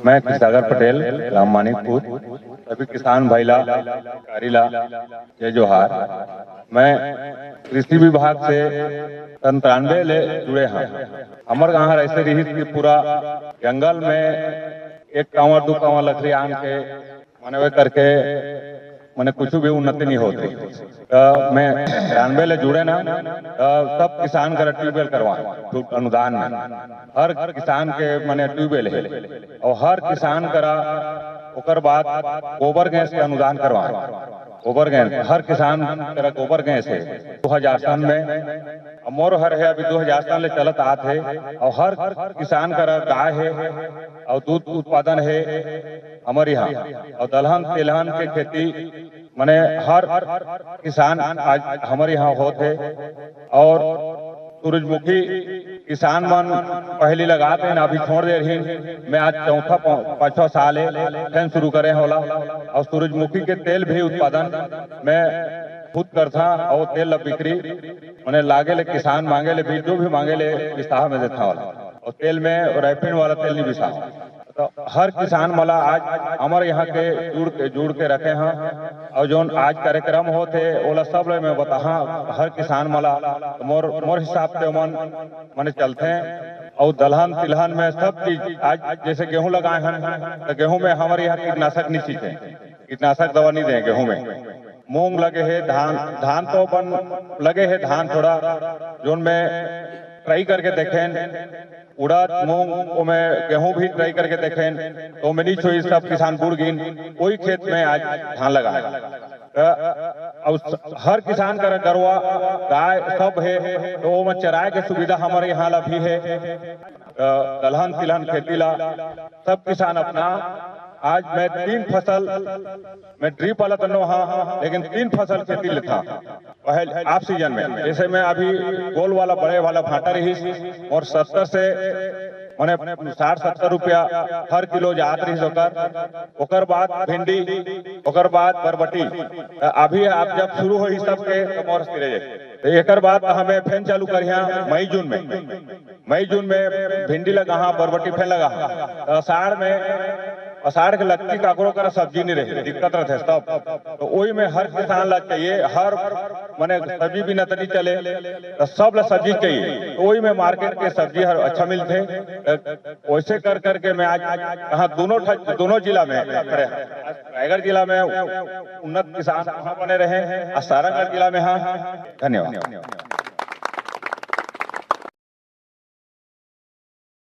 मैं सागर पटेल राम मानिकपुर सभी किसान भाईला कारीला जय जोहार। मैं कृषि विभाग से 93 ले जुड़े हैं। हमारे गाँव ऐसे रही कि पूरा जंगल में एक कांवर दो कांवर लकड़ी आन के मनवे करके मैंने कुछ भी उन्नति नहीं होती। मैं 93 ले जुड़े ना, सब किसान का ट्यूबवेल करवाए अनुदान में। हर किसान के मैंने ट्यूबवेल है और हर किसान करा ओकर बाद गोबर गैस के अनुदान करवाए। गोबर गैस हर किसान करा गोबर गैस है 2003 में। मोर हर है अभी 2003 ले चलत आत है और हर किसान करा गाय है और दूध उत्पादन है हमारे यहाँ। और दलहन तिलहन के खेती माने हर किसान आज हमारे यहाँ होते। और सूरजमुखी किसान मन पहले लगाते हैं, अभी छोड़ दे रही। मैं आज चौथा 5वां साल है फिर शुरू करे होला। और सूरजमुखी के तेल भी उत्पादन मैं खुद करता और तेल बिक्री मैंने लागे ले किसान मांगे ले भी जो भी मांगे ले विसाह में देता होला। और तेल में रैफिन वाला तेल नहीं विसाह। तो हर किसान मला आज हमारे यहाँ के जुड़ के रखे हैं। और जो आज कार्यक्रम होते ओला सब मैं बता हर किसान मला मोर हिसाब से मन चलते हैं। और दलहन तिलहन में सब चीज आज जैसे गेहूं लगाए हैं तो गेहूं में हमारे यहाँ कीटनाशक नहीं सीखे, कीटनाशक दवा नहीं दें गेहूं में। मूंग लगे है, धान तो अपन लगे है, धान थोड़ा जो में ट्राई करके देखें। उड़द मूंग में गेहूं भी ट्राई करके देखें तो नहीं छोई सब किसान बुड़ गिन कोई खेत में आज धान लगाए। और हर किसान का गरवा गाय सब है तो वो में चराए के सुविधा हमारे यहाँ ला भी है। दलहन तिलहन खेती ला सब किसान अपना आज मैं 3 फसल मैं ड्रिप वाला तनो हाँ, लेकिन 3 फसल खेती लेता पहले आप सीजन में। जैसे मैं अभी गोल वाला बड़े वाला भाटा रही और 70 से मैंने 60-70 रुपया हर किलो जात रही ओकर बाद भिंडी ओकर बाद बरबटी। अभी आप जब शुरू हो सब के तो मोर तो एक बाद हमें फैन चालू करिया मई जून में भिंडी लगा बरबटी फैन लगा। अषाढ़ के लगती काकरो कर सब्जी नहीं रही दिक्कत रहते सब। तो वही में हर किसान ला चाहिए हर मैंने सब्जी भी नतनी चले तो सब ला सब्जी चाहिए। तो वही में मार्केट के सब्जी हर अच्छा मिलते। वैसे कर करके मैं आज कहा दोनों जिला में रायगढ़ जिला में उन्नत किसान बने रहे और सारंगढ़ जिला में। हाँ, धन्यवाद।